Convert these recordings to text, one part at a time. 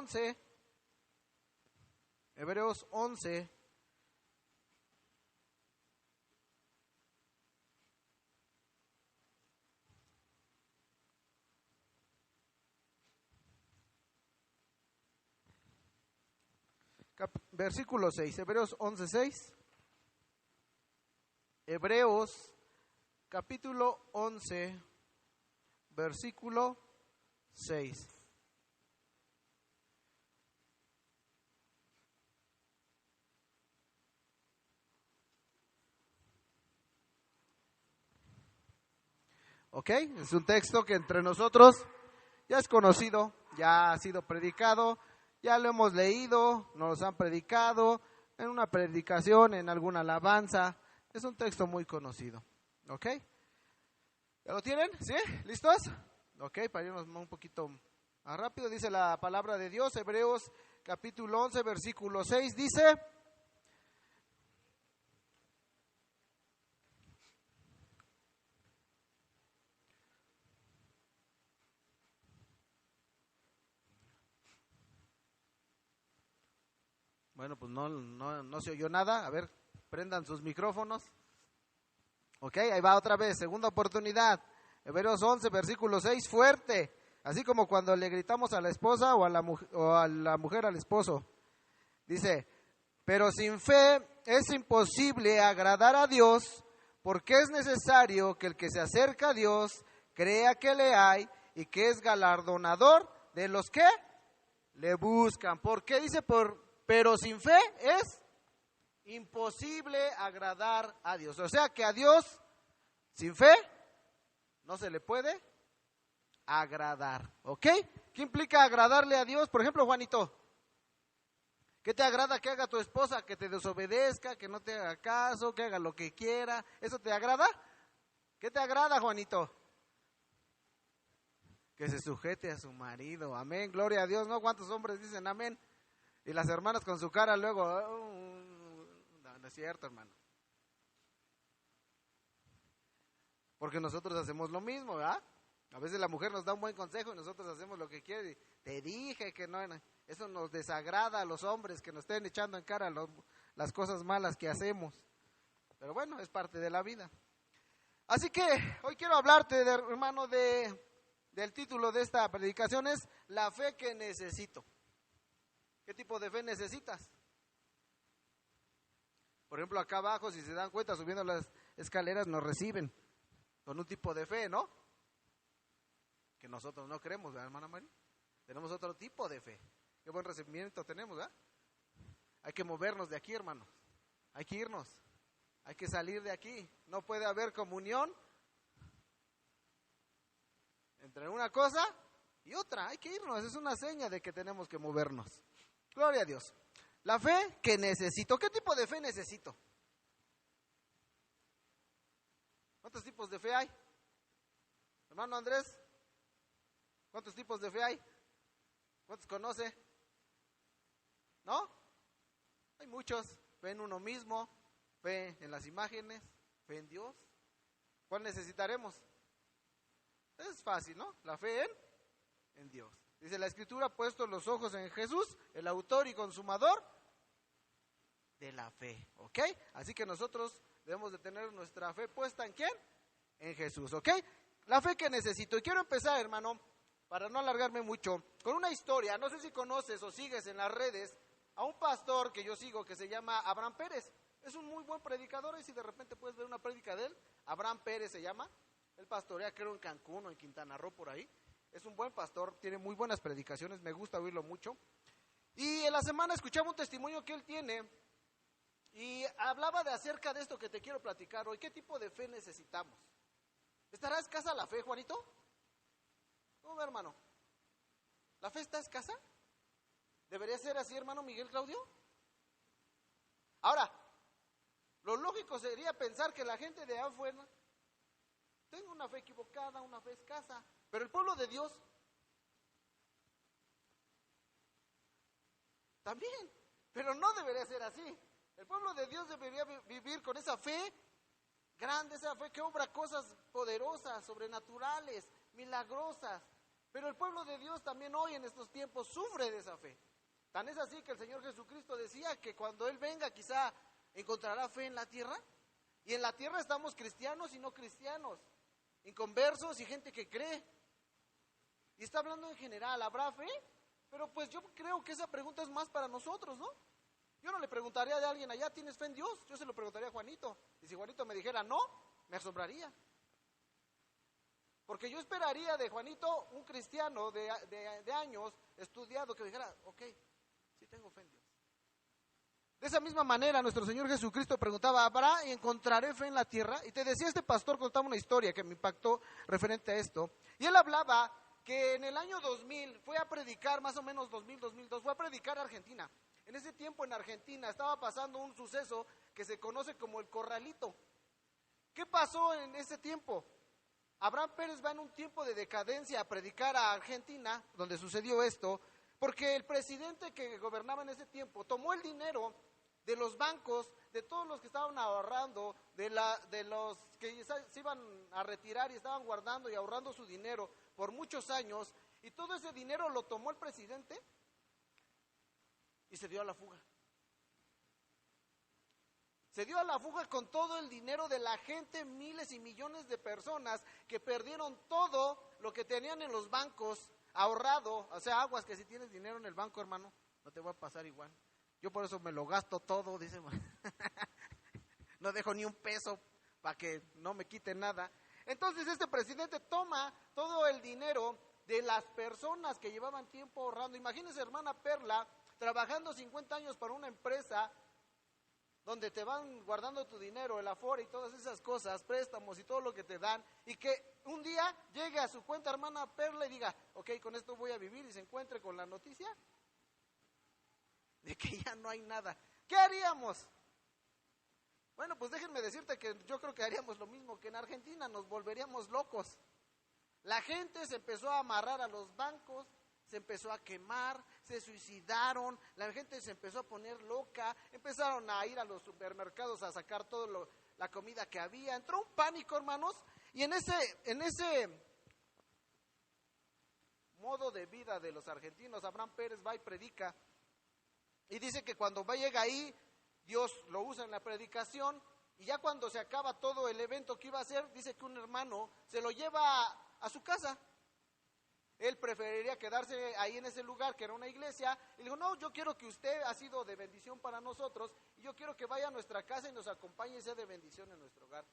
11. Hebreos 11. Versículo 6, Hebreos 11:6. Hebreos capítulo 11, versículo 6. Ok, es un texto que entre nosotros ya es conocido, ya ha sido predicado, ya lo hemos leído, nos han predicado en una predicación, en alguna alabanza. Es un texto muy conocido. ¿Ok? ¿Ya lo tienen? ¿Sí? ¿Listos? Ok, para irnos un poquito más rápido, dice la palabra de Dios, Hebreos capítulo 11, versículo 6, dice: bueno, pues no se oyó nada. A ver, prendan sus micrófonos. Ok, ahí va otra vez, segunda oportunidad. Hebreos 11, versículo 6, fuerte. Así como cuando le gritamos a la esposa o a la mujer al esposo. Dice: pero sin fe es imposible agradar a Dios, porque es necesario que el que se acerca a Dios crea que le hay y que es galardonador de los que le buscan. ¿Por qué dice pero sin fe es imposible agradar a Dios? O sea que a Dios sin fe no se le puede agradar. ¿Ok? ¿Qué implica agradarle a Dios? Por ejemplo, Juanito, ¿qué te agrada que haga tu esposa? Que te desobedezca, que no te haga caso, que haga lo que quiera. ¿Eso te agrada? ¿Qué te agrada, Juanito? Que se sujete a su marido. Amén, gloria a Dios. ¿No? ¿Cuántos hombres dicen amén? Y las hermanas con su cara luego, no es cierto, hermano. Porque nosotros hacemos lo mismo, ¿verdad? A veces la mujer nos da un buen consejo y nosotros hacemos lo que quiere. Te dije que no. Eso nos desagrada a los hombres, que nos estén echando en cara las cosas malas que hacemos. Pero bueno, es parte de la vida. Así que hoy quiero hablarte, hermano, del título de esta predicación es la fe que necesito. ¿Qué tipo de fe necesitas? Por ejemplo, acá abajo, si se dan cuenta, subiendo las escaleras nos reciben con un tipo de fe, ¿no? Que nosotros no creemos, ¿verdad, hermana María? Tenemos otro tipo de fe. Qué buen recibimiento tenemos, ¿verdad? Hay que movernos de aquí, hermanos. Hay que irnos. Hay que salir de aquí. No puede haber comunión entre una cosa y otra. Hay que irnos. Es una seña de que tenemos que movernos. Gloria a Dios. La fe que necesito. ¿Qué tipo de fe necesito? ¿Cuántos tipos de fe hay? Hermano Andrés, ¿cuántos tipos de fe hay? ¿Cuántos conoce? ¿No? Hay muchos. Fe en uno mismo, fe en las imágenes, fe en Dios. ¿Cuál necesitaremos? Es fácil, ¿no? La fe en Dios. Dice la Escritura, puesto los ojos en Jesús, el autor y consumador de la fe, ¿ok? Así que nosotros debemos de tener nuestra fe puesta ¿en quién? En Jesús, ¿ok? La fe que necesito. Y quiero empezar, hermano, para no alargarme mucho, con una historia. No sé si conoces o sigues en las redes a un pastor que yo sigo que se llama Abraham Pérez. Es un muy buen predicador y si de repente puedes ver una prédica de él, Abraham Pérez se llama. Él pastorea creo en Cancún o en Quintana Roo por ahí. Es un buen pastor, tiene muy buenas predicaciones, me gusta oírlo mucho. Y en la semana escuchaba un testimonio que él tiene y hablaba de acerca de esto que te quiero platicar hoy. ¿Qué tipo de fe necesitamos? ¿Estará escasa la fe, Juanito? ¿Cómo ve, hermano? ¿La fe está escasa? ¿Debería ser así, hermano Miguel Claudio? Ahora, lo lógico sería pensar que la gente de afuera tenga una fe equivocada, una fe escasa, pero el pueblo de Dios también, pero no debería ser así. El pueblo de Dios debería vivir con esa fe grande, esa fe que obra cosas poderosas, sobrenaturales, milagrosas. Pero el pueblo de Dios también hoy en estos tiempos sufre de esa fe. Tan es así que el Señor Jesucristo decía que cuando Él venga quizá encontrará fe en la tierra. Y en la tierra estamos cristianos y no cristianos, inconversos y gente que cree. Y está hablando en general, ¿habrá fe? Pero pues yo creo que esa pregunta es más para nosotros, ¿no? Yo no le preguntaría a alguien allá, ¿tienes fe en Dios? Yo se lo preguntaría a Juanito. Y si Juanito me dijera no, me asombraría. Porque yo esperaría de Juanito, un cristiano de años estudiado, que dijera, ok, sí tengo fe en Dios. De esa misma manera nuestro Señor Jesucristo preguntaba, ¿habrá y encontraré fe en la tierra? Y te decía, este pastor contaba una historia que me impactó referente a esto. Y él hablaba que en el año 2000 fue a predicar, más o menos 2000, 2002, fue a predicar a Argentina. En ese tiempo en Argentina estaba pasando un suceso que se conoce como el Corralito. ¿Qué pasó en ese tiempo? Abraham Pérez va en un tiempo de decadencia a predicar a Argentina, donde sucedió esto, porque el presidente que gobernaba en ese tiempo tomó el dinero de los bancos, de todos los que estaban ahorrando, de los que se iban a retirar y estaban guardando y ahorrando su dinero por muchos años, y todo ese dinero lo tomó el presidente y se dio a la fuga. Se dio a la fuga con todo el dinero de la gente, miles y millones de personas que perdieron todo lo que tenían en los bancos ahorrado. O sea, aguas que si tienes dinero en el banco, hermano, no te va a pasar igual. Yo por eso me lo gasto todo, dice. No dejo ni un peso para que no me quite nada. Entonces este presidente toma todo el dinero de las personas que llevaban tiempo ahorrando. Imagínense, hermana Perla, trabajando 50 años para una empresa donde te van guardando tu dinero, el Afore y todas esas cosas, préstamos y todo lo que te dan, y que un día llegue a su cuenta, hermana Perla, y diga, ok, con esto voy a vivir, y se encuentre con la noticia de que ya no hay nada. ¿Qué haríamos? Bueno, pues déjenme decirte que yo creo que haríamos lo mismo que en Argentina, nos volveríamos locos. La gente se empezó a amarrar a los bancos, se empezó a quemar, se suicidaron, la gente se empezó a poner loca, empezaron a ir a los supermercados a sacar toda la comida que había, entró un pánico, hermanos, y en ese modo de vida de los argentinos, Abraham Pérez va y predica, y dice que cuando llega ahí, Dios lo usa en la predicación, y ya cuando se acaba todo el evento que iba a hacer, dice que un hermano se lo lleva a su casa. Él preferiría quedarse ahí en ese lugar, que era una iglesia, y le dijo, no, yo quiero que usted ha sido de bendición para nosotros, y yo quiero que vaya a nuestra casa y nos acompañe y sea de bendición en nuestro hogar.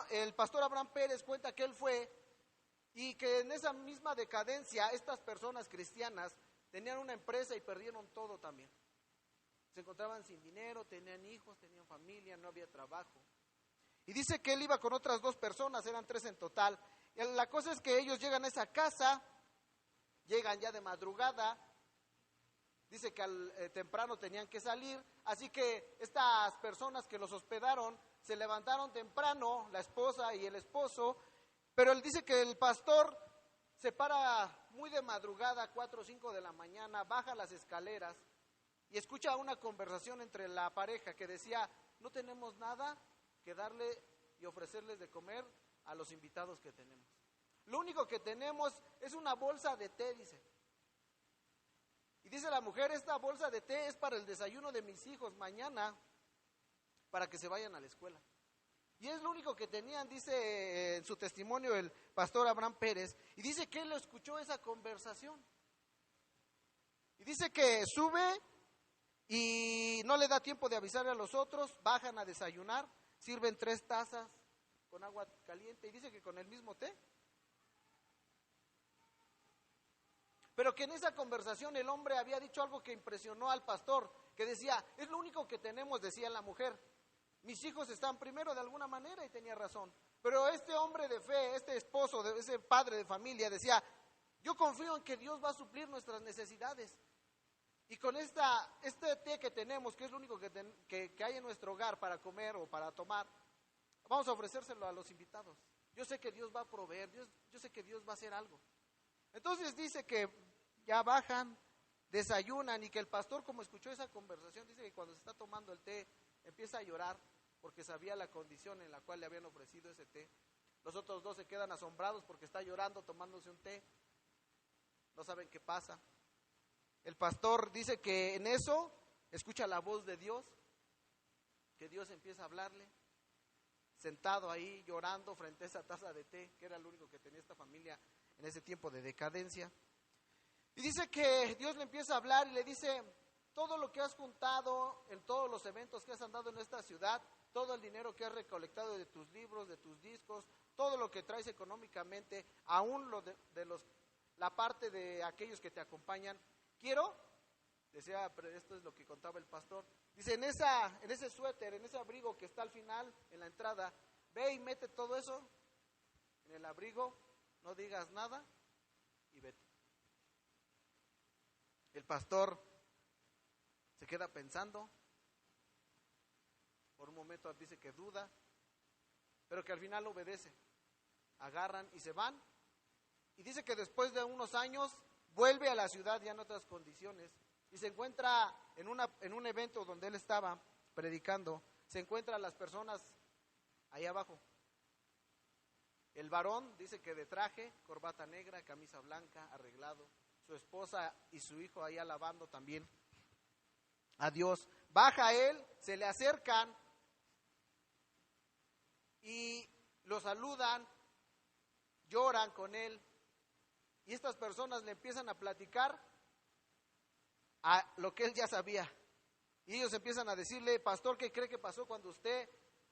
El pastor Abraham Pérez cuenta que él fue, y que en esa misma decadencia, estas personas cristianas tenían una empresa y perdieron todo también. Se encontraban sin dinero, tenían hijos, tenían familia, no había trabajo. Y dice que él iba con otras 2 personas, eran 3 en total. Y la cosa es que ellos llegan a esa casa, llegan ya de madrugada, dice que temprano tenían que salir, así que estas personas que los hospedaron se levantaron temprano, la esposa y el esposo, pero él dice que el pastor se para muy de madrugada, 4 o 5 de la mañana, baja las escaleras y escucha una conversación entre la pareja que decía, no tenemos nada que darle y ofrecerles de comer a los invitados que tenemos. Lo único que tenemos es una bolsa de té, dice. Y dice la mujer, esta bolsa de té es para el desayuno de mis hijos mañana, para que se vayan a la escuela. Y es lo único que tenían, dice en su testimonio el pastor Abraham Pérez, y dice que él escuchó esa conversación. Y dice que sube y no le da tiempo de avisarle a los otros, bajan a desayunar, sirven 3 tazas con agua caliente, y dice que con el mismo té. Pero que en esa conversación el hombre había dicho algo que impresionó al pastor, que decía, es lo único que tenemos, decía la mujer. Mis hijos están primero de alguna manera, y tenía razón. Pero este hombre de fe, este esposo, ese padre de familia, decía, yo confío en que Dios va a suplir nuestras necesidades. Y con este té que tenemos, que es lo único que hay en nuestro hogar para comer o para tomar, vamos a ofrecérselo a los invitados. Yo sé que Dios va a proveer, yo sé que Dios va a hacer algo. Entonces dice que ya bajan, desayunan, y que el pastor, como escuchó esa conversación, dice que cuando se está tomando el té empieza a llorar porque sabía la condición en la cual le habían ofrecido ese té. Los otros 2 se quedan asombrados porque está llorando tomándose un té. no saben qué pasa. El pastor dice que en eso escucha la voz de Dios, que Dios empieza a hablarle, sentado ahí llorando frente a esa taza de té, que era lo único que tenía esta familia en ese tiempo de decadencia. Y dice que Dios le empieza a hablar y le dice: todo lo que has juntado en todos los eventos que has andado en esta ciudad, todo el dinero que has recolectado de tus libros, de tus discos, todo lo que traes económicamente, aún la parte de aquellos que te acompañan, quiero, decía, pero esto es lo que contaba el pastor, dice, en ese suéter, en ese abrigo que está al final, en la entrada, ve y mete todo eso en el abrigo, no digas nada y vete. El pastor se queda pensando, por un momento dice que duda, pero que al final obedece. Agarran y se van, y dice que después de unos años vuelve a la ciudad ya en otras condiciones, y se encuentra en un evento donde él estaba predicando, se encuentra a las personas ahí abajo. El varón dice que de traje, corbata negra, camisa blanca, arreglado, su esposa y su hijo ahí alabando también a Dios. Baja él, se le acercan y lo saludan, lloran con él, y estas personas le empiezan a platicar a lo que él ya sabía. Y ellos empiezan a decirle: pastor, ¿qué cree que pasó cuando usted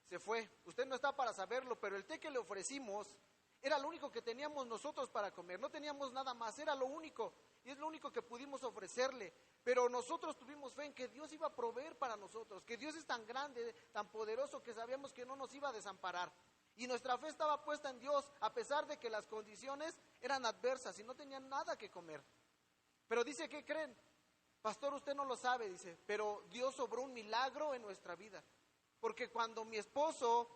se fue? Usted no está para saberlo, pero el té que le ofrecimos era lo único que teníamos nosotros para comer, no teníamos nada más, era lo único, y es lo único que pudimos ofrecerle. Pero nosotros tuvimos fe en que Dios iba a proveer para nosotros, que Dios es tan grande, tan poderoso, que sabíamos que no nos iba a desamparar. Y nuestra fe estaba puesta en Dios, a pesar de que las condiciones eran adversas y no tenían nada que comer. Pero dice, ¿qué creen? Pastor, usted no lo sabe, dice, pero Dios obró un milagro en nuestra vida. Porque cuando mi esposo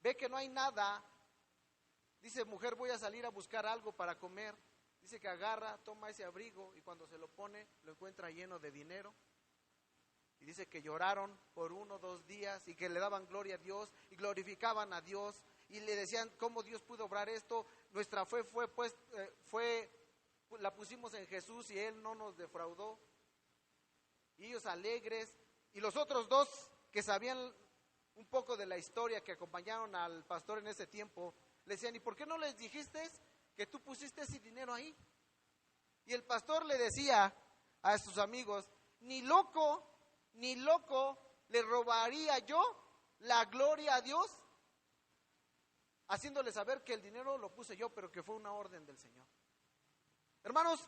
ve que no hay nada, dice, mujer, voy a salir a buscar algo para comer. Dice que agarra, toma ese abrigo, y cuando se lo pone, lo encuentra lleno de dinero. Y dice que lloraron por 1 o 2 días, y que le daban gloria a Dios, y glorificaban a Dios, y le decían cómo Dios pudo obrar esto. Nuestra fe la pusimos en Jesús, y Él no nos defraudó. Y ellos alegres, y los otros 2 que sabían un poco de la historia, que acompañaron al pastor en ese tiempo, le decían: ¿y por qué no les dijiste que tú pusiste ese dinero ahí? Y el pastor le decía a sus amigos: ni loco le robaría yo la gloria a Dios, haciéndole saber que el dinero lo puse yo, pero que fue una orden del Señor. Hermanos,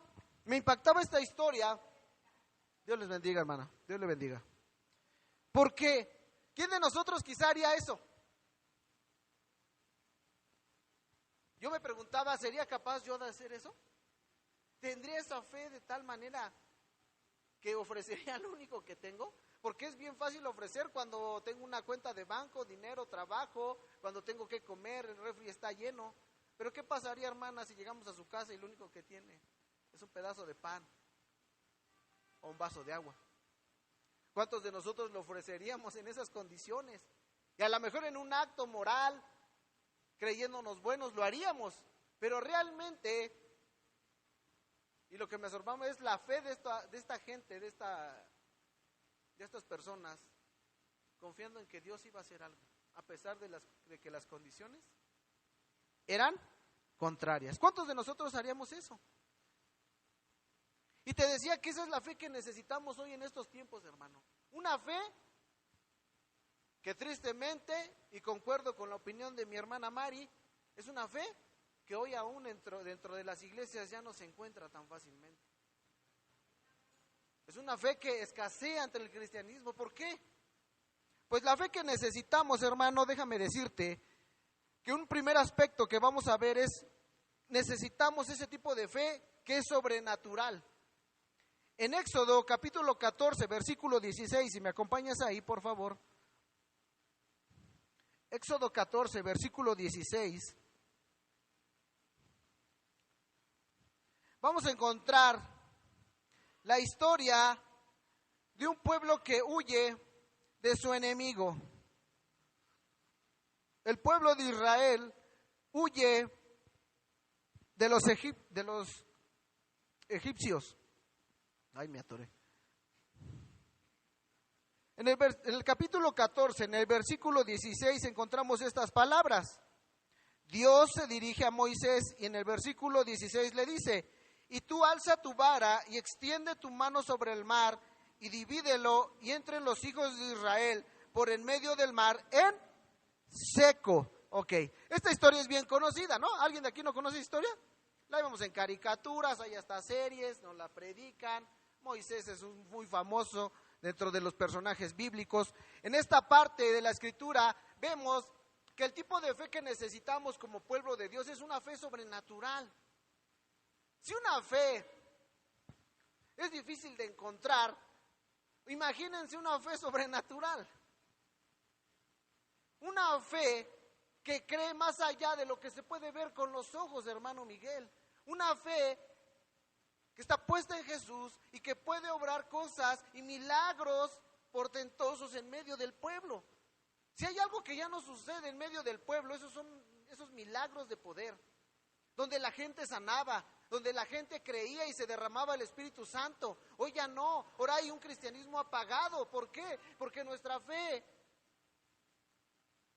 me impactaba esta historia. Dios les bendiga, hermana, Dios le bendiga. Porque ¿quién de nosotros quizá haría eso? Yo me preguntaba, ¿sería capaz yo de hacer eso? ¿Tendría esa fe de tal manera que ofrecería lo único que tengo? Porque es bien fácil ofrecer cuando tengo una cuenta de banco, dinero, trabajo, cuando tengo que comer, el refri está lleno. Pero ¿qué pasaría, hermana, si llegamos a su casa y lo único que tiene es un pedazo de pan o un vaso de agua? ¿Cuántos de nosotros lo ofreceríamos en esas condiciones? Y a lo mejor en un acto moral, creyéndonos buenos, lo haríamos, pero realmente, y lo que me asombraba es la fe de esta gente, de estas personas, confiando en que Dios iba a hacer algo, a pesar de que las condiciones eran contrarias. ¿Cuántos de nosotros haríamos eso? Y te decía que esa es la fe que necesitamos hoy en estos tiempos, hermano. Una fe que tristemente, y concuerdo con la opinión de mi hermana Mari, es una fe que hoy aún dentro de las iglesias ya no se encuentra tan fácilmente. Es una fe que escasea entre el cristianismo. ¿Por qué? Pues la fe que necesitamos, hermano, déjame decirte que un primer aspecto que vamos a ver es, necesitamos ese tipo de fe que es sobrenatural. En Éxodo capítulo 14, versículo 16, si me acompañas ahí, por favor. Éxodo 14, versículo 16. Vamos a encontrar la historia de un pueblo que huye de su enemigo. El pueblo de Israel huye de los egipcios. Ay, me atoré. En el capítulo 14, en el versículo 16, encontramos estas palabras. Dios se dirige a Moisés y en el versículo 16 le dice: y tú alza tu vara y extiende tu mano sobre el mar y divídelo y entren los hijos de Israel por en medio del mar en seco. Ok, esta historia es bien conocida, ¿no? ¿Alguien de aquí no conoce esta historia? La vemos en caricaturas, hay hasta series, nos la predican. Moisés es muy famoso dentro de los personajes bíblicos. En esta parte de la escritura vemos que el tipo de fe que necesitamos como pueblo de Dios es una fe sobrenatural. Si una fe es difícil de encontrar, imagínense una fe sobrenatural. Una fe que cree más allá de lo que se puede ver con los ojos, hermano Miguel. Una fe que está puesta en Jesús y que puede obrar cosas y milagros portentosos en medio del pueblo. Si hay algo que ya no sucede en medio del pueblo, esos son esos milagros de poder, donde la gente sanaba, donde la gente creía y se derramaba el Espíritu Santo. Hoy ya no, ahora hay un cristianismo apagado. ¿Por qué? Porque nuestra fe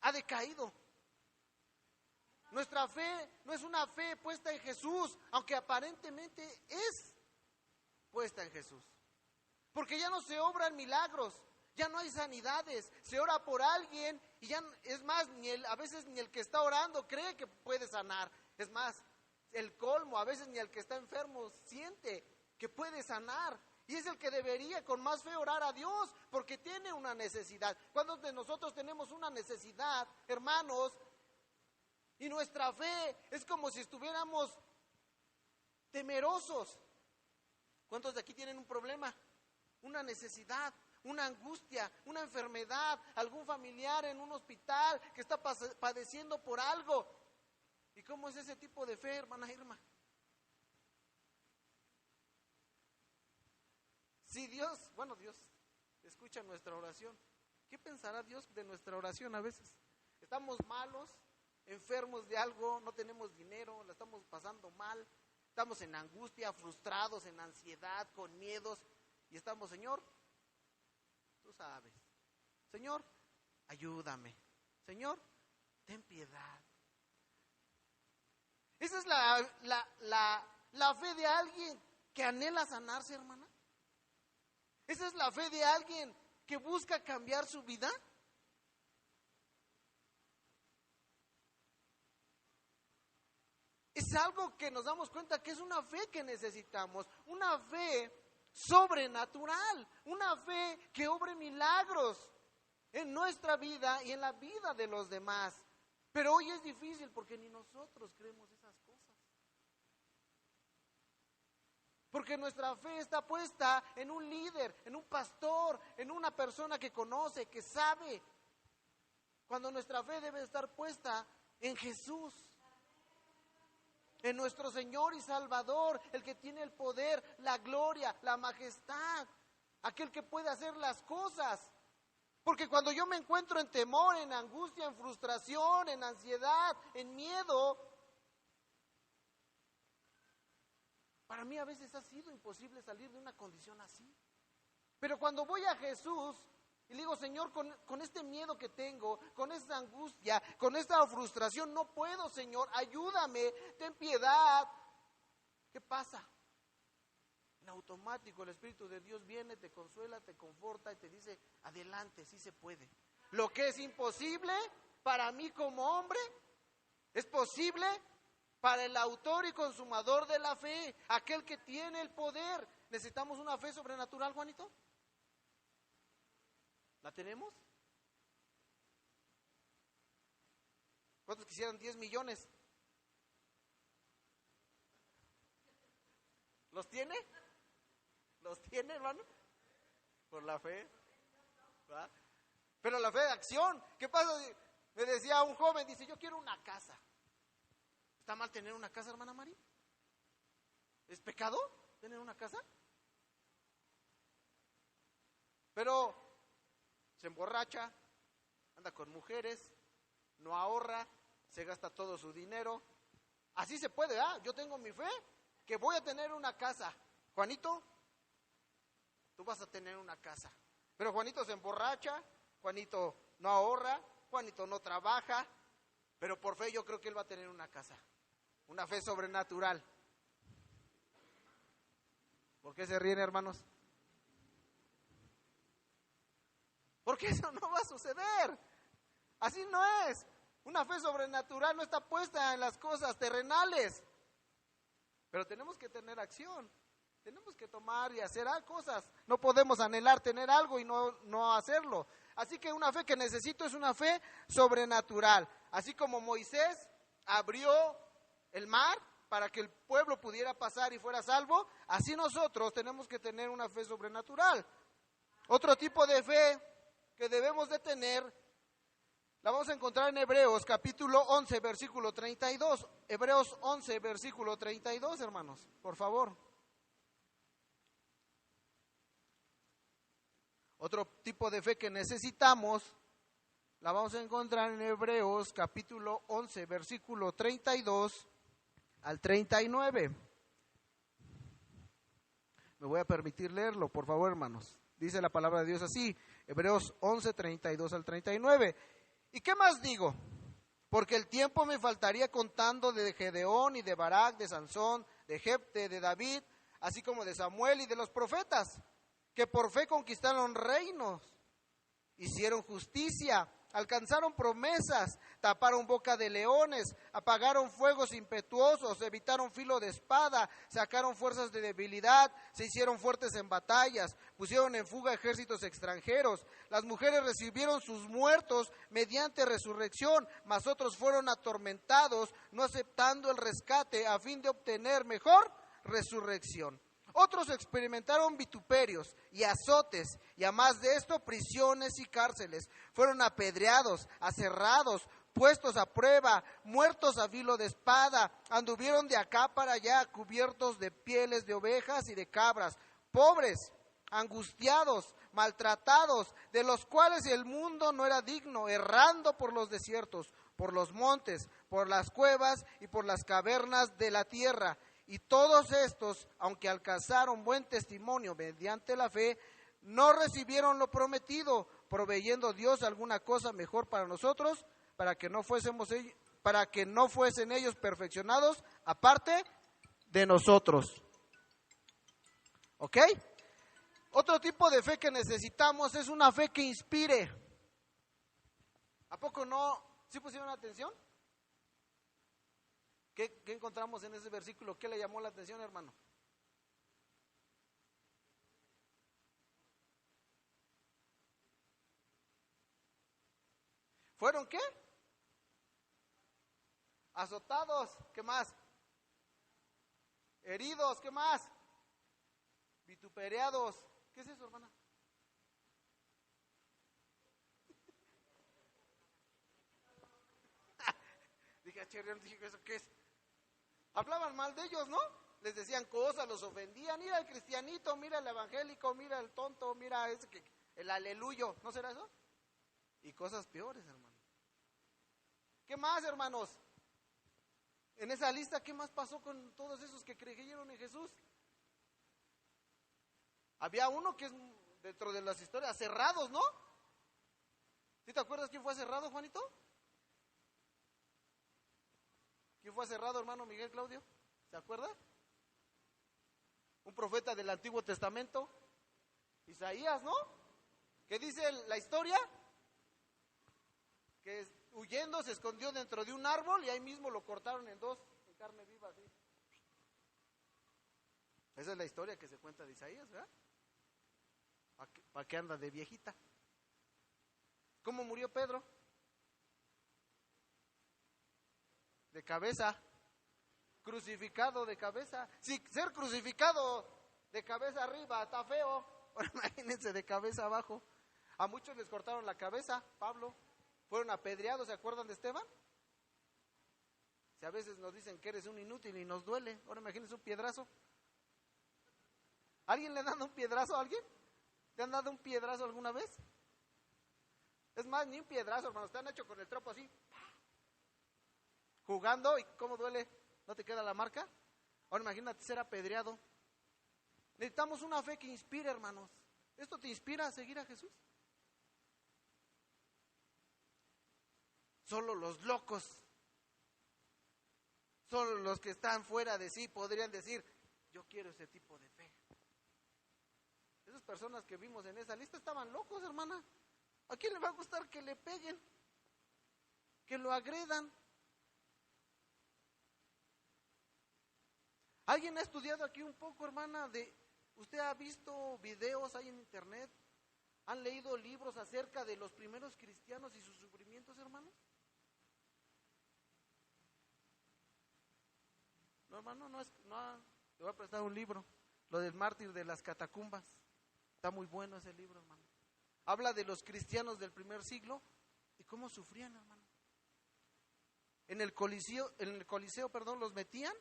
ha decaído. Nuestra fe no es una fe puesta en Jesús, aunque aparentemente es puesta en Jesús. Porque ya no se obran milagros, ya no hay sanidades, se ora por alguien y ya es más, a veces ni el que está orando cree que puede sanar. Es más, el colmo, a veces ni el que está enfermo siente que puede sanar. Y es el que debería con más fe orar a Dios, porque tiene una necesidad. ¿Cuántos de nosotros tenemos una necesidad, hermanos? Y nuestra fe es como si estuviéramos temerosos. ¿Cuántos de aquí tienen un problema? Una necesidad, una angustia, una enfermedad, algún familiar en un hospital que está padeciendo por algo. ¿Y cómo es ese tipo de fe, hermana Irma? Si Dios escucha nuestra oración, ¿qué pensará Dios de nuestra oración a veces? Estamos malos, enfermos de algo, no tenemos dinero, la estamos pasando mal, estamos en angustia, frustrados, en ansiedad, con miedos, y estamos: Señor, tú sabes, Señor, ayúdame, Señor, ten piedad. Esa es la fe de alguien que anhela sanarse, hermana. Esa es la fe de alguien que busca cambiar su vida. Es algo que nos damos cuenta que es una fe que necesitamos, una fe sobrenatural, una fe que obre milagros en nuestra vida y en la vida de los demás. Pero hoy es difícil porque ni nosotros creemos esas cosas. Porque nuestra fe está puesta en un líder, en un pastor, en una persona que conoce, que sabe. Cuando nuestra fe debe estar puesta en Jesús, en nuestro Señor y Salvador, el que tiene el poder, la gloria, la majestad, aquel que puede hacer las cosas. Porque cuando yo me encuentro en temor, en angustia, en frustración, en ansiedad, en miedo, para mí a veces ha sido imposible salir de una condición así. Pero cuando voy a Jesús y le digo: Señor, con este miedo que tengo, con esta angustia, con esta frustración, no puedo, Señor, ayúdame, ten piedad. ¿Qué pasa? En automático el Espíritu de Dios viene, te consuela, te conforta y te dice: adelante, sí se puede. Lo que es imposible para mí como hombre, es posible para el autor y consumador de la fe, aquel que tiene el poder. ¿Necesitamos una fe sobrenatural, Juanito? ¿La tenemos? ¿Cuántos quisieran 10 millones? ¿Los tiene? ¿Los tiene, hermano? Por la fe. ¿Va? Pero la fe de acción. ¿Qué pasa? Me decía un joven, dice: yo quiero una casa. ¿Está mal tener una casa, hermana Mari? ¿Es pecado tener una casa? Pero se emborracha, anda con mujeres, no ahorra, se gasta todo su dinero. Así se puede, ¿ah? Yo tengo mi fe, que voy a tener una casa. Juanito, tú vas a tener una casa. Pero Juanito se emborracha, Juanito no ahorra, Juanito no trabaja, pero por fe yo creo que él va a tener una casa. Una fe sobrenatural. ¿Por qué se ríen, hermanos? Porque eso no va a suceder. Así no es. Una fe sobrenatural no está puesta en las cosas terrenales. Pero tenemos que tener acción. Tenemos que tomar y hacer cosas. No podemos anhelar tener algo y no hacerlo. Así que una fe que necesito es una fe sobrenatural. Así como Moisés abrió el mar para que el pueblo pudiera pasar y fuera salvo, así nosotros tenemos que tener una fe sobrenatural. Otro tipo de fe que debemos de tener, la vamos a encontrar en Hebreos capítulo 11, versículo 32. Hebreos 11, versículo 32, hermanos, por favor. Otro tipo de fe que necesitamos, la vamos a encontrar en Hebreos capítulo 11, versículo 32 al 39. Me voy a permitir leerlo, por favor, hermanos. Dice la palabra de Dios así, Hebreos 11, 32 al 39. ¿Y qué más digo? Porque el tiempo me faltaría contando de Gedeón y de Barak, de Sansón, de Jefte, de David, así como de Samuel y de los profetas, que por fe conquistaron reinos, hicieron justicia, alcanzaron promesas, taparon boca de leones, apagaron fuegos impetuosos, evitaron filo de espada, sacaron fuerzas de debilidad, se hicieron fuertes en batallas, pusieron en fuga ejércitos extranjeros. Las mujeres recibieron sus muertos mediante resurrección, mas otros fueron atormentados, no aceptando el rescate a fin de obtener mejor resurrección. Otros experimentaron vituperios y azotes, y a más de esto, prisiones y cárceles. Fueron apedreados, aserrados, puestos a prueba, muertos a filo de espada. Anduvieron de acá para allá, cubiertos de pieles de ovejas y de cabras, pobres, angustiados, maltratados, de los cuales el mundo no era digno, errando por los desiertos, por los montes, por las cuevas y por las cavernas de la tierra. Y todos estos, aunque alcanzaron buen testimonio mediante la fe, no recibieron lo prometido, proveyendo Dios alguna cosa mejor para nosotros, para que no fuesen ellos perfeccionados, aparte de nosotros. ¿Ok? Otro tipo de fe que necesitamos es una fe que inspire. ¿A poco no? ¿Sí pusieron atención? ¿Qué encontramos en ese versículo? ¿Qué le llamó la atención, hermano? ¿Fueron qué? Azotados, ¿qué más? Heridos, ¿qué más? Vituperiados. ¿Qué es eso, hermana? Dije, ¿eso qué es? Hablaban mal de ellos, ¿no? Les decían cosas, los ofendían. Mira el cristianito, mira el evangélico, mira el tonto, mira ese que, el aleluyo. ¿No será eso? Y cosas peores, hermano. ¿Qué más, hermanos? En esa lista, ¿qué más pasó con todos esos que creyeron en Jesús? Había uno que es dentro de las historias, aserrados, ¿no? ¿Sí te acuerdas quién fue aserrado, Juanito? ¿Quién fue aserrado, hermano Miguel Claudio? ¿Se acuerda? Un profeta del Antiguo Testamento, Isaías, ¿no? ¿Qué dice la historia? Que huyendo se escondió dentro de un árbol y ahí mismo lo cortaron en dos, en carne viva, así. Esa es la historia que se cuenta de Isaías, ¿verdad? ¿Para qué anda de viejita? ¿Cómo murió Pedro? De cabeza, crucificado de cabeza. Si ser crucificado de cabeza arriba está feo, ahora imagínense de cabeza abajo. A muchos les cortaron la cabeza, Pablo, fueron apedreados, ¿se acuerdan de Esteban? Si a veces nos dicen que eres un inútil y nos duele, ahora imagínense un piedrazo. ¿Alguien le ha dado un piedrazo a alguien? ¿Te han dado un piedrazo alguna vez? Es más, ni un piedrazo, hermanos, te han hecho con el trapo así, jugando, y ¿cómo duele? ¿No te queda la marca? Ahora imagínate ser apedreado. Necesitamos una fe que inspire, hermanos. ¿Esto te inspira a seguir a Jesús? Solo los locos, solo los que están fuera de sí podrían decir, yo quiero ese tipo de fe. Esas personas que vimos en esa lista estaban locos, hermana. ¿A quién le va a gustar que le peguen? Que lo agredan. ¿Alguien ha estudiado aquí un poco, hermana? ¿Usted ha visto videos ahí en internet? ¿Han leído libros acerca de los primeros cristianos y sus sufrimientos, hermanos? No, hermano, le voy a prestar un libro, lo del mártir de las catacumbas. Está muy bueno ese libro, hermano. Habla de los cristianos del primer siglo y cómo sufrían, hermano. En el Coliseo, los metían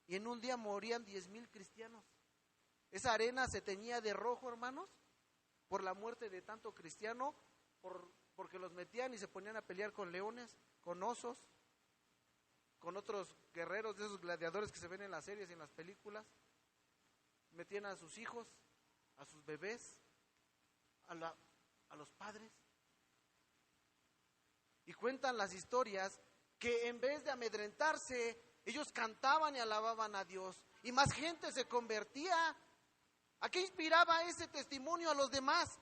y en un día morían 10,000 cristianos. Esa arena se teñía de rojo, hermanos, por la muerte de tanto cristiano, porque los metían y se ponían a pelear con leones, con osos, con otros guerreros de esos gladiadores que se ven en las series y en las películas. Metían a sus hijos, a sus bebés, a los padres. Y cuentan las historias que en vez de amedrentarse, ellos cantaban y alababan a Dios. Y más gente se convertía. ¿A qué inspiraba ese testimonio a los demás?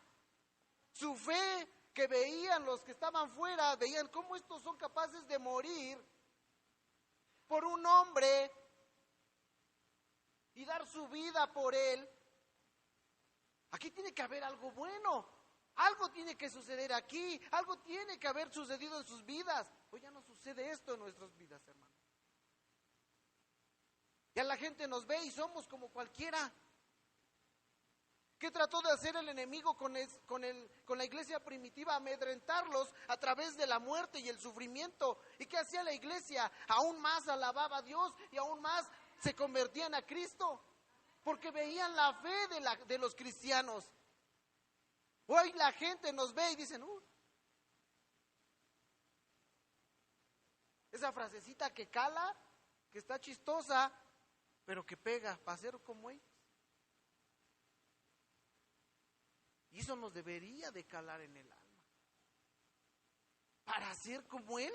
Su fe que veían los que estaban fuera, veían cómo estos son capaces de morir por un hombre y dar su vida por él. Aquí tiene que haber algo bueno, algo tiene que suceder aquí, algo tiene que haber sucedido en sus vidas. Hoy ya no sucede esto en nuestras vidas, hermano. Ya la gente nos ve y somos como cualquiera. ¿Qué trató de hacer el enemigo con la iglesia primitiva? Amedrentarlos a través de la muerte y el sufrimiento. ¿Y qué hacía la iglesia? Aún más alababa a Dios y aún más se convertían a Cristo, porque veían la fe de los cristianos. Hoy la gente nos ve y dicen, esa frasecita que cala, que está chistosa, pero que pega, para ser como ellos. Y eso nos debería de calar en el alma. Para ser como él,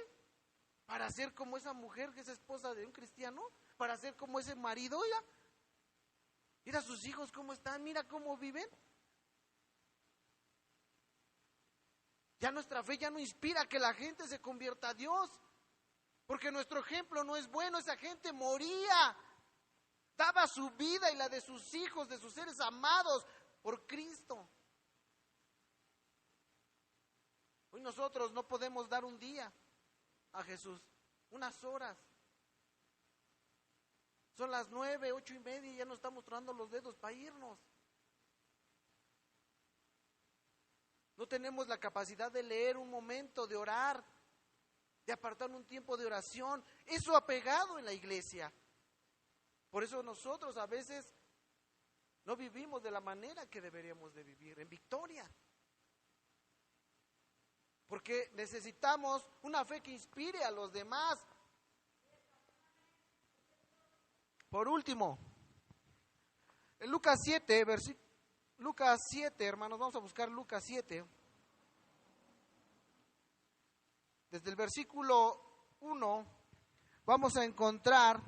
para ser como esa mujer que es esposa de un cristiano, para ser como ese marido, ya. Mira sus hijos cómo están, mira cómo viven. Ya nuestra fe ya no inspira que la gente se convierta a Dios, porque nuestro ejemplo no es bueno. Esa gente moría, daba su vida y la de sus hijos, de sus seres amados, por Cristo. Hoy nosotros no podemos dar un día a Jesús, unas horas. Son las 9, 8:30 y ya nos estamos tronando los dedos para irnos. No tenemos la capacidad de leer un momento, de orar, de apartar un tiempo de oración. Eso ha pegado en la iglesia. Por eso nosotros a veces no vivimos de la manera que deberíamos de vivir, en victoria. Porque necesitamos una fe que inspire a los demás. Por último, en Lucas 7, hermanos, vamos a buscar Lucas 7. Desde el versículo 1 vamos a encontrar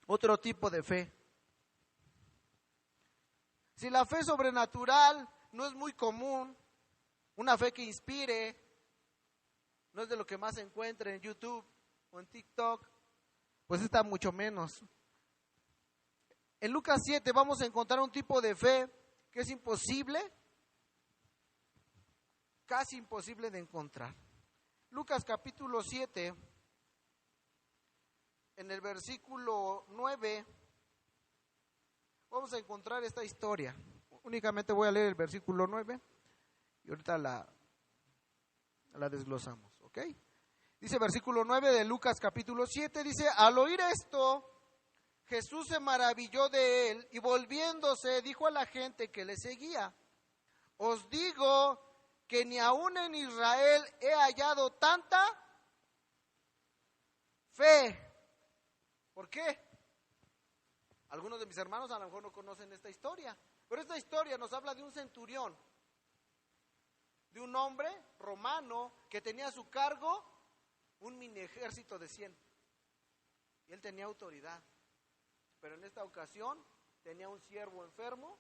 otro tipo de fe. Si la fe sobrenatural no es muy común, una fe que inspire, no es de lo que más se encuentra en YouTube o en TikTok, pues está mucho menos. En Lucas 7 vamos a encontrar un tipo de fe que es imposible, casi imposible de encontrar. Lucas capítulo 7, en el versículo 9, vamos a encontrar esta historia. Únicamente voy a leer el versículo 9 y ahorita la desglosamos, ¿ok? Dice versículo 9 de Lucas capítulo 7, dice, al oír esto, Jesús se maravilló de él y volviéndose dijo a la gente que le seguía, os digo que ni aún en Israel he hallado tanta fe. ¿Por qué? Algunos de mis hermanos a lo mejor no conocen esta historia, pero esta historia nos habla de un centurión, de un hombre romano que tenía a su cargo un mini ejército de 100. Y él tenía autoridad, pero en esta ocasión tenía un siervo enfermo,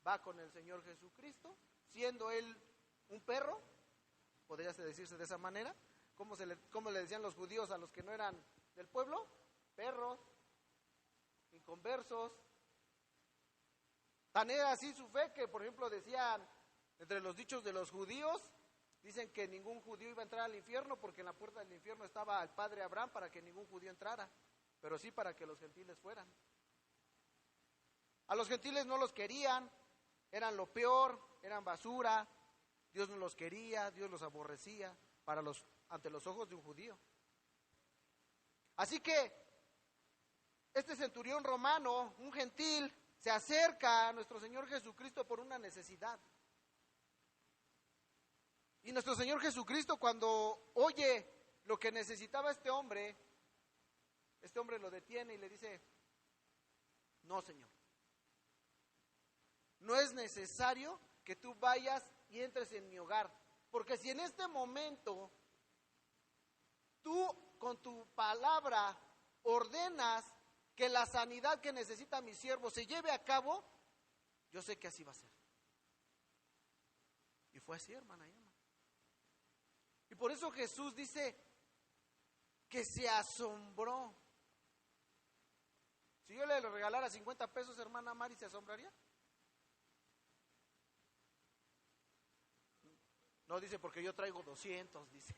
va con el Señor Jesucristo, siendo él un perro, podría decirse de esa manera. ¿Cómo le decían los judíos a los que no eran del pueblo? Perros, inconversos. Tan era así su fe que, por ejemplo, decían, entre los dichos de los judíos, dicen que ningún judío iba a entrar al infierno porque en la puerta del infierno estaba el padre Abraham para que ningún judío entrara, pero sí para que los gentiles fueran. A los gentiles no los querían, eran lo peor, eran basura, Dios no los quería, Dios los aborrecía ante los ojos de un judío. Así que este centurión romano, un gentil, se acerca a nuestro Señor Jesucristo por una necesidad. Y nuestro Señor Jesucristo, cuando oye lo que necesitaba este hombre lo detiene y le dice: no, Señor, no es necesario que tú vayas y entres en mi hogar, porque si en este momento tú con tu palabra ordenas que la sanidad que necesita mi siervo se lleve a cabo, yo sé que así va a ser. Y fue así, hermana Irma. Y por eso Jesús dice que se asombró. Si yo le regalara 50 pesos, hermana Mari, ¿se asombraría? No, dice, porque yo traigo 200, dice.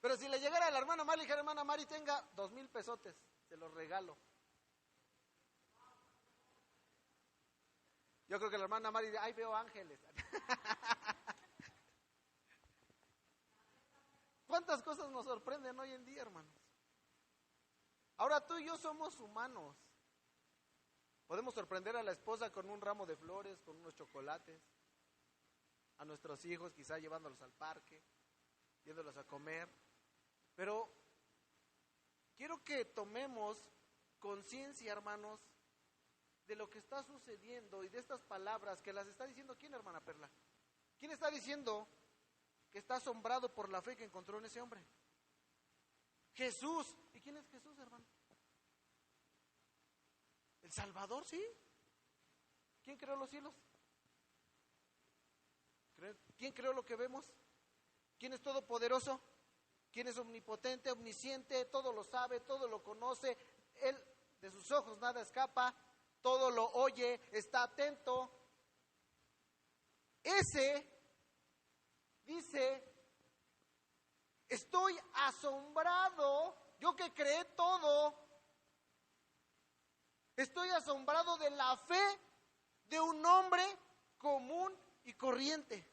Pero si le llegara a la hermana Mari y dijera: hermana Mari, tenga 2,000 pesotes, se los regalo. Yo creo que la hermana Mari dice: ay, veo ángeles. ¿Cuántas cosas nos sorprenden hoy en día, hermanos? Ahora tú y yo somos humanos. Podemos sorprender a la esposa con un ramo de flores, con unos chocolates, a nuestros hijos quizá llevándolos al parque, yéndolos a comer. Pero quiero que tomemos conciencia, hermanos, de lo que está sucediendo y de estas palabras que las está diciendo. ¿Quién, hermana Perla? ¿Quién está diciendo que está asombrado por la fe que encontró en ese hombre? Jesús. ¿Y quién es Jesús, hermano? ¿El Salvador? Sí. ¿Quién creó los cielos? ¿Quién creó lo que vemos? ¿Quién es todopoderoso? ¿Quién es omnipotente, omnisciente? Todo lo sabe, todo lo conoce. Él, de sus ojos nada escapa, todo lo oye, está atento. Ese dice: estoy asombrado, yo que creé todo, estoy asombrado de la fe de un hombre común y corriente.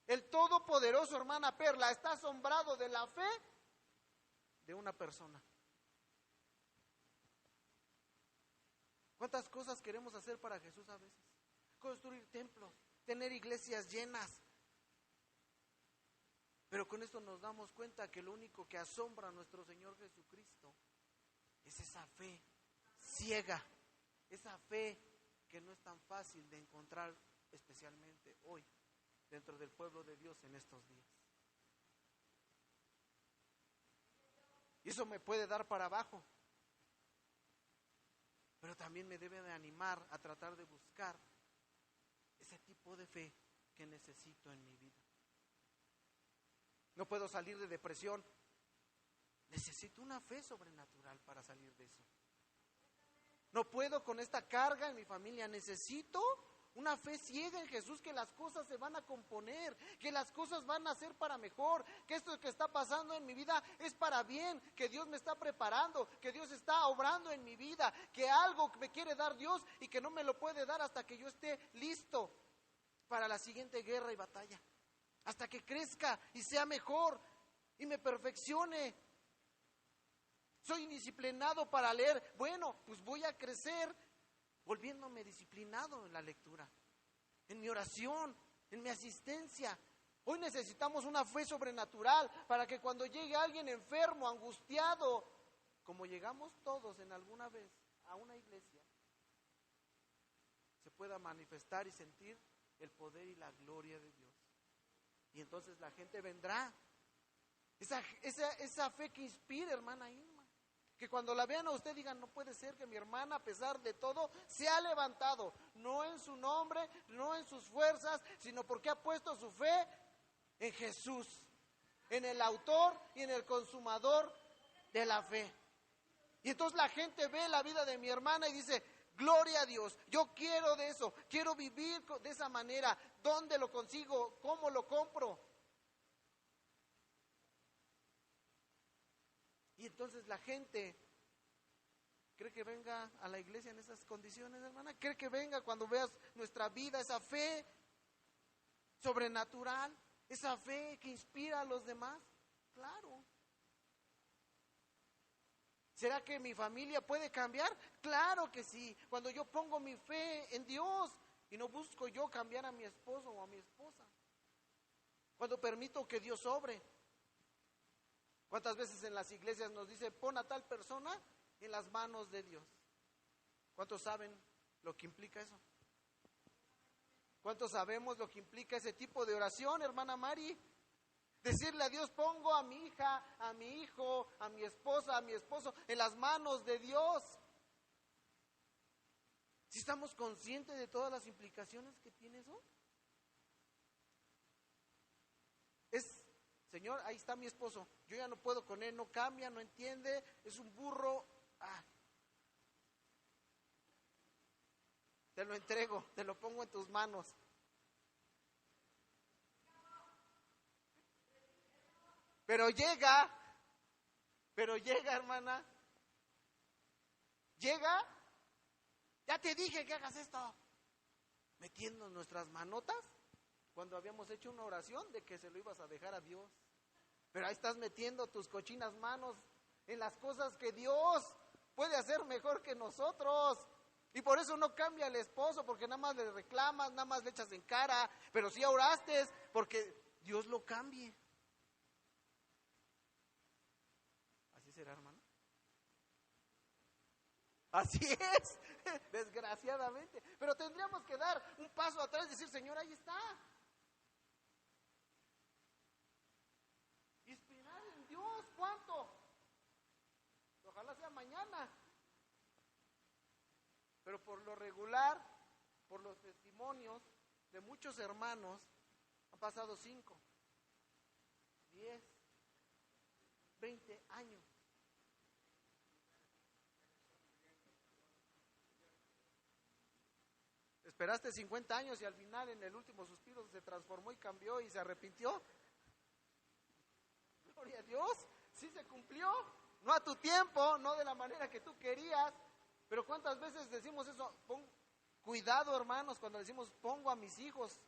El Todopoderoso, hermana Perla, está asombrado de la fe de una persona. ¿Cuántas cosas queremos hacer para Jesús a veces? Construir templos, tener iglesias llenas. Pero con esto nos damos cuenta que lo único que asombra a nuestro Señor Jesucristo es esa fe ciega, esa fe que no es tan fácil de encontrar, especialmente hoy, dentro del pueblo de Dios en estos días. Y eso me puede dar para abajo, pero también me debe de animar a tratar de buscar ese tipo de fe que necesito en mi vida. No puedo salir de depresión, necesito una fe sobrenatural para salir de eso. No puedo con esta carga en mi familia, necesito una fe ciega en Jesús, que las cosas se van a componer, que las cosas van a ser para mejor, que esto que está pasando en mi vida es para bien, que Dios me está preparando, que Dios está obrando en mi vida, que algo me quiere dar Dios y que no me lo puede dar hasta que yo esté listo para la siguiente guerra y batalla, hasta que crezca y sea mejor y me perfeccione. Soy indisciplinado para leer, bueno, pues voy a crecer volviéndome disciplinado en la lectura, en mi oración, en mi asistencia, Hoy necesitamos una fe sobrenatural para que cuando llegue alguien enfermo, angustiado, como llegamos todos en alguna vez a una iglesia, se pueda manifestar y sentir el poder y la gloria de Dios. Y entonces la gente vendrá. Esa fe que inspira, hermana Irma. Que cuando la vean a usted digan, no puede ser que mi hermana, a pesar de todo, se ha levantado. No en su nombre, no en sus fuerzas, sino porque ha puesto su fe en Jesús, en el autor y en el consumador de la fe. Y entonces la gente ve la vida de mi hermana y dice, gloria a Dios, yo quiero de eso, quiero vivir de esa manera. ¿Dónde lo consigo? ¿Cómo lo compro? Y entonces la gente cree que venga a la iglesia en esas condiciones, hermana. Cree que venga cuando veas nuestra vida, esa fe sobrenatural, esa fe que inspira a los demás. Claro. ¿Será que mi familia puede cambiar? Claro que sí. Cuando yo pongo mi fe en Dios y no busco yo cambiar a mi esposo o a mi esposa. Cuando permito que Dios obre. ¿Cuántas veces en las iglesias nos dice, pon a tal persona en las manos de Dios? ¿Cuántos saben lo que implica eso? ¿Cuántos sabemos lo que implica ese tipo de oración, hermana Mari? Decirle a Dios, pongo a mi hija, a mi hijo, a mi esposa, a mi esposo en las manos de Dios. ¿Sí estamos conscientes de todas las implicaciones que tiene eso? Señor, ahí está mi esposo, yo ya no puedo con él, no cambia, no entiende, es un burro. Te lo entrego, te lo pongo en tus manos. Pero llega, hermana, llega, ya te dije que hagas esto, metiendo nuestras manotas, cuando habíamos hecho una oración de que se lo ibas a dejar a Dios. Pero ahí estás metiendo tus cochinas manos en las cosas que Dios puede hacer mejor que nosotros. Y por eso no cambia el esposo, porque nada más le reclamas, nada más le echas en cara, pero sí oraste porque Dios lo cambie. ¿Así será, hermano? Así es, desgraciadamente. Pero tendríamos que dar un paso atrás y decir, Señor, ahí está. Y esperar en Dios, ¿cuánto? Ojalá sea mañana. Pero por lo regular, por los testimonios de muchos hermanos, han pasado 5, 10, 20 años. Esperaste 50 años y al final en el último suspiro se transformó y cambió y se arrepintió. Gloria a Dios, sí se cumplió, no a tu tiempo, no de la manera que tú querías, pero ¿cuántas veces decimos eso? Cuidado, hermanos, cuando decimos pongo a mis hijos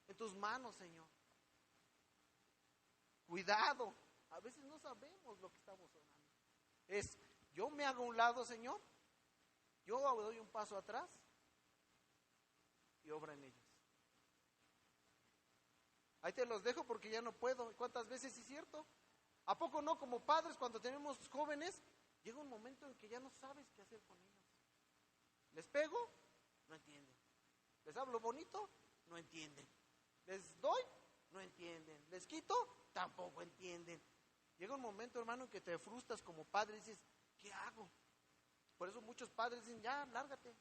en tus manos, Señor. Cuidado, a veces no sabemos lo que estamos orando. Yo me hago a un lado, Señor, yo doy un paso atrás y obra en ellos. Ahí te los dejo porque ya no puedo. ¿Cuántas veces sí es cierto? ¿A poco no? Como padres, cuando tenemos jóvenes, llega un momento en que ya no sabes qué hacer con ellos. ¿Les pego? No entienden. ¿Les hablo bonito? No entienden. ¿Les doy? No entienden. ¿Les quito? Tampoco entienden. Llega un momento, hermano, en que te frustras como padre y dices, ¿qué hago? Por eso muchos padres dicen, ya, lárgate.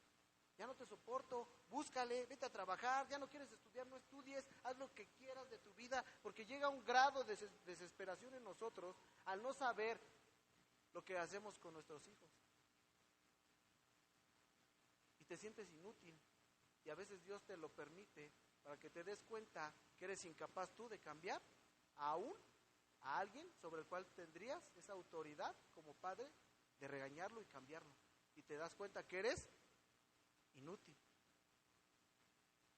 Ya no te soporto, búscale, vete a trabajar, ya no quieres estudiar, no estudies, haz lo que quieras de tu vida, porque llega un grado de desesperación en nosotros al no saber lo que hacemos con nuestros hijos. Y te sientes inútil, y a veces Dios te lo permite para que te des cuenta que eres incapaz tú de cambiar aún a alguien sobre el cual tendrías esa autoridad como padre de regañarlo y cambiarlo. Y te das cuenta que eres inútil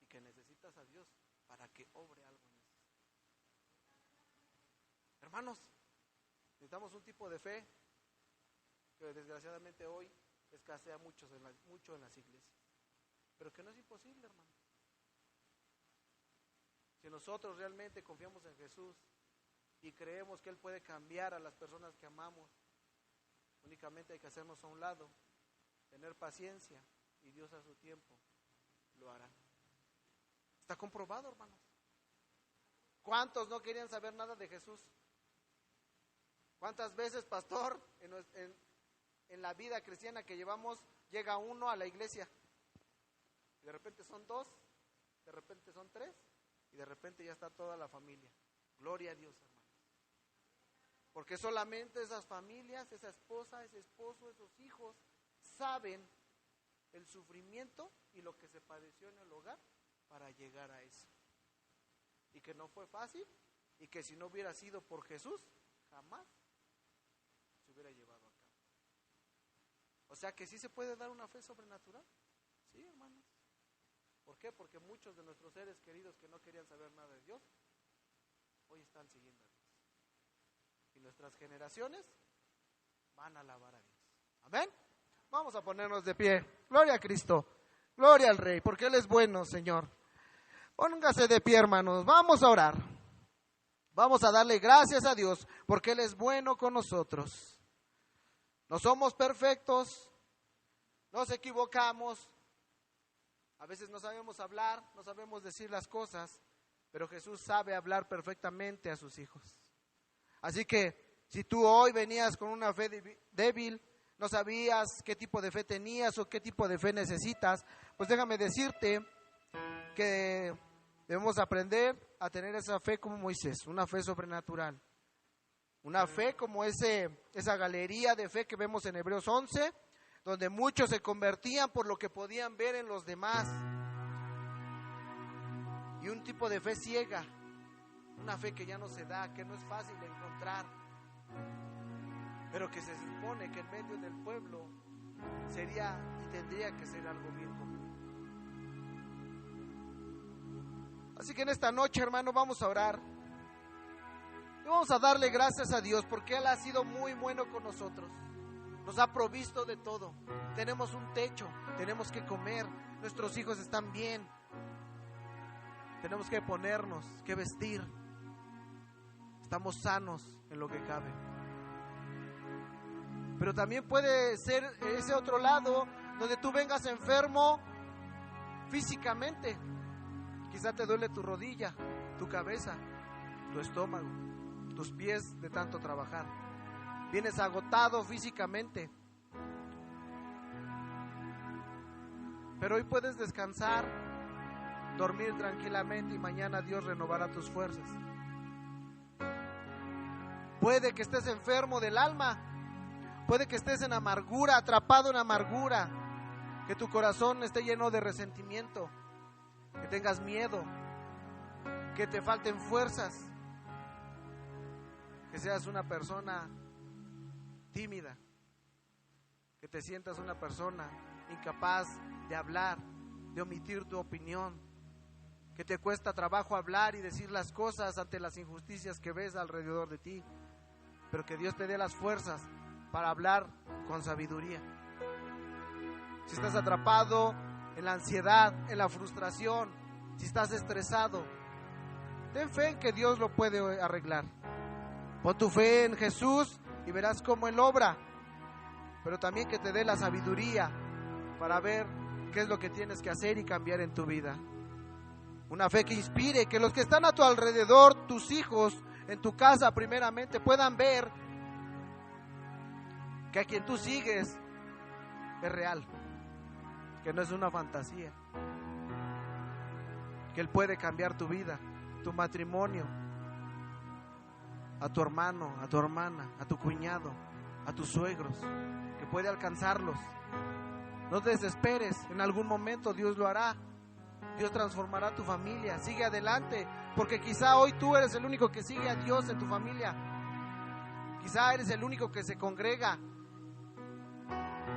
y que necesitas a Dios para que obre algo en eso. Hermanos, necesitamos un tipo de fe que desgraciadamente hoy escasea mucho en las iglesias, pero que no es imposible, hermano. Si nosotros realmente confiamos en Jesús y creemos que Él puede cambiar a las personas que amamos, únicamente hay que hacernos a un lado, tener paciencia, y Dios a su tiempo lo hará. Está comprobado, hermanos. ¿Cuántos no querían saber nada de Jesús? ¿Cuántas veces, pastor, en la vida cristiana que llevamos, llega uno a la iglesia? De repente son 2, de repente son 3, y de repente ya está toda la familia. Gloria a Dios, hermanos. Porque solamente esas familias, esa esposa, ese esposo, esos hijos, saben el sufrimiento y lo que se padeció en el hogar para llegar a eso. Y que no fue fácil, y que si no hubiera sido por Jesús, jamás se hubiera llevado a cabo. O sea que sí se puede dar una fe sobrenatural. Sí, hermanos. ¿Por qué? Porque muchos de nuestros seres queridos que no querían saber nada de Dios, hoy están siguiendo a Dios. Y nuestras generaciones van a alabar a Dios. Amén. Vamos a ponernos de pie. Gloria a Cristo. Gloria al Rey, porque Él es bueno, Señor. Póngase de pie, hermanos. Vamos a orar. Vamos a darle gracias a Dios, porque Él es bueno con nosotros. No somos perfectos, nos equivocamos. A veces no sabemos hablar, no sabemos decir las cosas, pero Jesús sabe hablar perfectamente a sus hijos. Así que si tú hoy venías con una fe débil, no sabías qué tipo de fe tenías o qué tipo de fe necesitas, pues déjame decirte que debemos aprender a tener esa fe como Moisés, una fe sobrenatural. Una fe como esa galería de fe que vemos en Hebreos 11, donde muchos se convertían por lo que podían ver en los demás. Y un tipo de fe ciega, una fe que ya no se da, que no es fácil de encontrar, pero que se supone que en medio del pueblo sería y tendría que ser algo bien común. Así que en esta noche, hermano, vamos a orar y vamos a darle gracias a Dios, porque Él ha sido muy bueno con nosotros. Nos ha provisto de todo. Tenemos un techo, tenemos que comer, nuestros hijos están bien, tenemos que ponernos, que vestir, estamos sanos en lo que cabe. Pero también puede ser ese otro lado donde tú vengas enfermo físicamente. Quizá te duele tu rodilla, tu cabeza, tu estómago, tus pies de tanto trabajar. Vienes agotado físicamente. Pero hoy puedes descansar, dormir tranquilamente, y mañana Dios renovará tus fuerzas. Puede que estés enfermo del alma, puede que estés en amargura, atrapado en amargura, que tu corazón esté lleno de resentimiento, que tengas miedo, que te falten fuerzas, que seas una persona tímida, que te sientas una persona incapaz de hablar, de omitir tu opinión, que te cuesta trabajo hablar y decir las cosas ante las injusticias que ves alrededor de ti, pero que Dios te dé las fuerzas para hablar con sabiduría. Si estás atrapado en la ansiedad, en la frustración, si estás estresado, ten fe en que Dios lo puede arreglar. Pon tu fe en Jesús y verás cómo Él obra, pero también que te dé la sabiduría para ver qué es lo que tienes que hacer y cambiar en tu vida. Una fe que inspire, que los que están a tu alrededor, tus hijos, en tu casa primeramente, puedan ver que a quien tú sigues es real, que no es una fantasía, que Él puede cambiar tu vida, tu matrimonio, a tu hermano, a tu hermana, a tu cuñado, a tus suegros, que puede alcanzarlos. No te desesperes, en algún momento Dios lo hará. Dios transformará tu familia. Sigue adelante, porque quizá hoy tú eres el único que sigue a Dios en tu familia. Quizá eres el único que se congrega.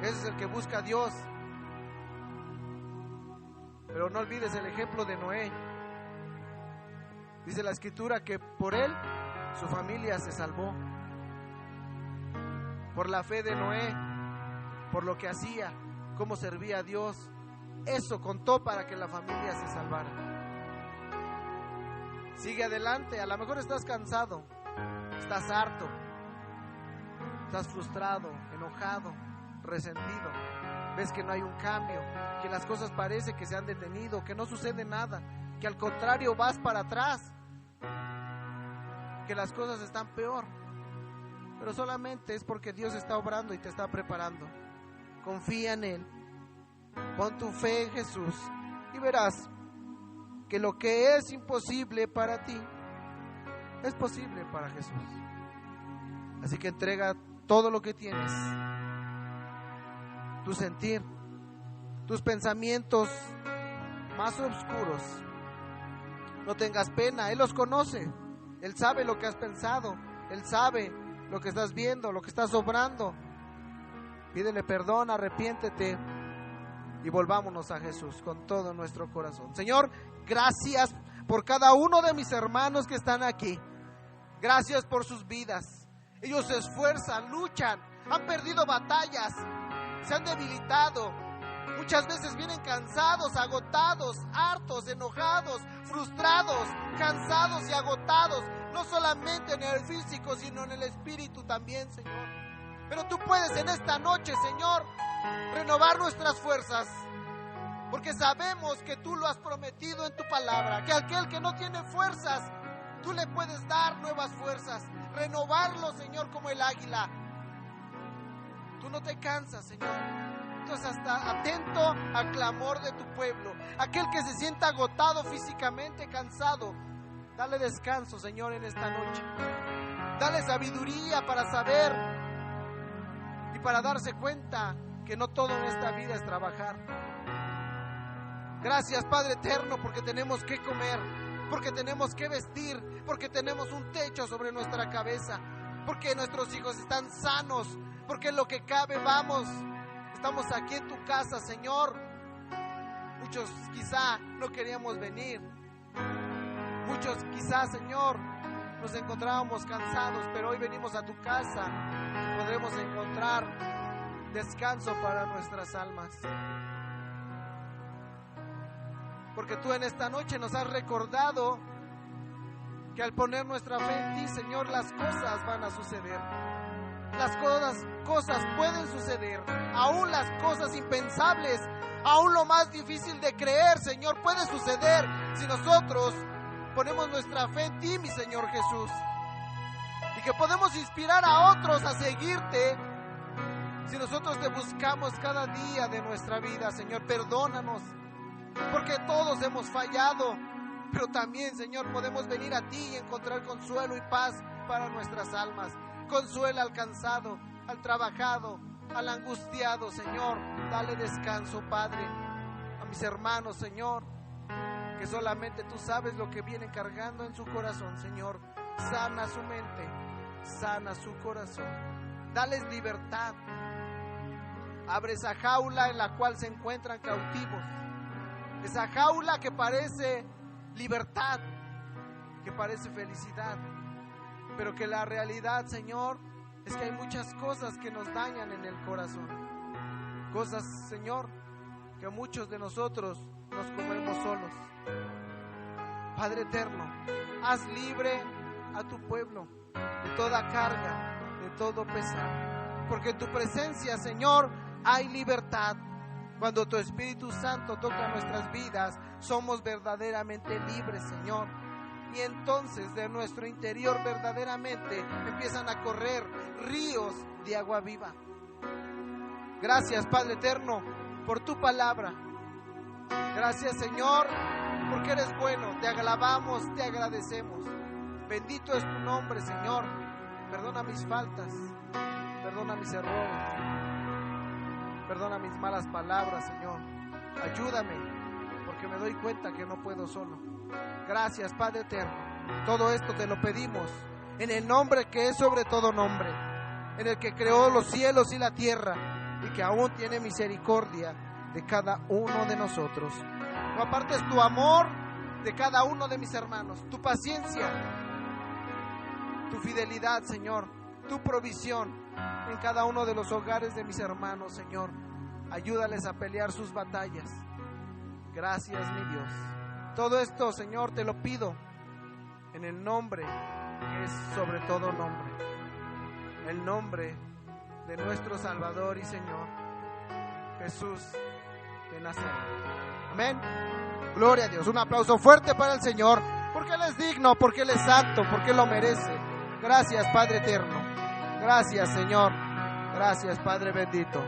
Ese es el que busca a Dios. Pero no olvides el ejemplo de Noé. Dice la Escritura que por él su familia se salvó. Por la fe de Noé, por lo que hacía, cómo servía a Dios, eso contó para que la familia se salvara. Sigue adelante. A lo mejor estás cansado, estás harto, estás frustrado, enojado, resentido. Ves que no hay un cambio, que las cosas parece que se han detenido, que no sucede nada, que al contrario vas para atrás, que las cosas están peor. Pero solamente es porque Dios está obrando y te está preparando. Confía en Él, pon tu fe en Jesús y verás que lo que es imposible para ti es posible para Jesús. Así que entrega todo lo que tienes, tu sentir, tus pensamientos más oscuros. No tengas pena, Él los conoce. Él sabe lo que has pensado, Él sabe lo que estás viendo, lo que estás obrando. Pídele perdón, arrepiéntete y volvámonos a Jesús con todo nuestro corazón. Señor, gracias por cada uno de mis hermanos que están aquí. Gracias por sus vidas. Ellos se esfuerzan, luchan, han perdido batallas, se han debilitado. Muchas veces vienen cansados, agotados, hartos, enojados, frustrados, cansados y agotados. No solamente en el físico, sino en el espíritu también, Señor. Pero tú puedes en esta noche, Señor, renovar nuestras fuerzas. Porque sabemos que tú lo has prometido en tu palabra, que aquel que no tiene fuerzas, tú le puedes dar nuevas fuerzas, renovarlo, Señor, como el águila. Tú no te cansas, Señor. Entonces, hasta atento al clamor de tu pueblo. Aquel que se sienta agotado físicamente, cansado, dale descanso, Señor, en esta noche. Dale sabiduría para saber y para darse cuenta que no todo en esta vida es trabajar. Gracias, Padre eterno, porque tenemos que comer, porque tenemos que vestir, porque tenemos un techo sobre nuestra cabeza, porque nuestros hijos están sanos, porque en lo que cabe vamos. Estamos aquí en tu casa, Señor. Muchos quizá no queríamos venir. Muchos quizá, Señor, nos encontrábamos cansados, pero hoy venimos a tu casa y podremos encontrar descanso para nuestras almas. Porque tú en esta noche nos has recordado que al poner nuestra fe en ti, Señor, las cosas van a suceder. Las cosas pueden suceder, aún las cosas impensables, aún lo más difícil de creer, Señor, puede suceder si nosotros ponemos nuestra fe en ti, mi Señor Jesús. Y que podemos inspirar a otros a seguirte si nosotros te buscamos cada día de nuestra vida. Señor, perdónanos, porque todos hemos fallado, pero también, Señor, podemos venir a ti y encontrar consuelo y paz para nuestras almas. Consuela al cansado, al trabajado, al angustiado, Señor. Dale descanso, Padre, a mis hermanos, Señor, que solamente tú sabes lo que vienen cargando en su corazón, Señor. Sana su mente, sana su corazón. Dales libertad. Abre esa jaula en la cual se encuentran cautivos. Esa jaula que parece libertad, que parece felicidad, pero que la realidad, Señor, es que hay muchas cosas que nos dañan en el corazón. Cosas, Señor, que muchos de nosotros nos comemos solos. Padre eterno, haz libre a tu pueblo de toda carga, de todo pesar. Porque en tu presencia, Señor, hay libertad. Cuando tu Espíritu Santo toca nuestras vidas, somos verdaderamente libres, Señor. Y entonces de nuestro interior verdaderamente empiezan a correr ríos de agua viva. Gracias, Padre eterno, por tu palabra. Gracias, Señor, porque eres bueno. Te alabamos, te agradecemos. Bendito es tu nombre, Señor. Perdona mis faltas, perdona mis errores, perdona mis malas palabras, Señor. Ayúdame, porque me doy cuenta que no puedo solo. Gracias, Padre eterno. Todo esto te lo pedimos en el nombre que es sobre todo nombre, en el que creó los cielos y la tierra y que aún tiene misericordia de cada uno de nosotros. No apartes tu amor de cada uno de mis hermanos, tu paciencia, tu fidelidad, Señor, tu provisión en cada uno de los hogares de mis hermanos, Señor. Ayúdales a pelear sus batallas. Gracias, mi Dios. Todo esto, Señor, te lo pido en el nombre que es sobre todo nombre, el nombre de nuestro Salvador y Señor, Jesús de Nazaret. Amén. Gloria a Dios. Un aplauso fuerte para el Señor, porque Él es digno, porque Él es santo, porque Él lo merece. Gracias, Padre eterno. Gracias, Señor. Gracias, Padre bendito.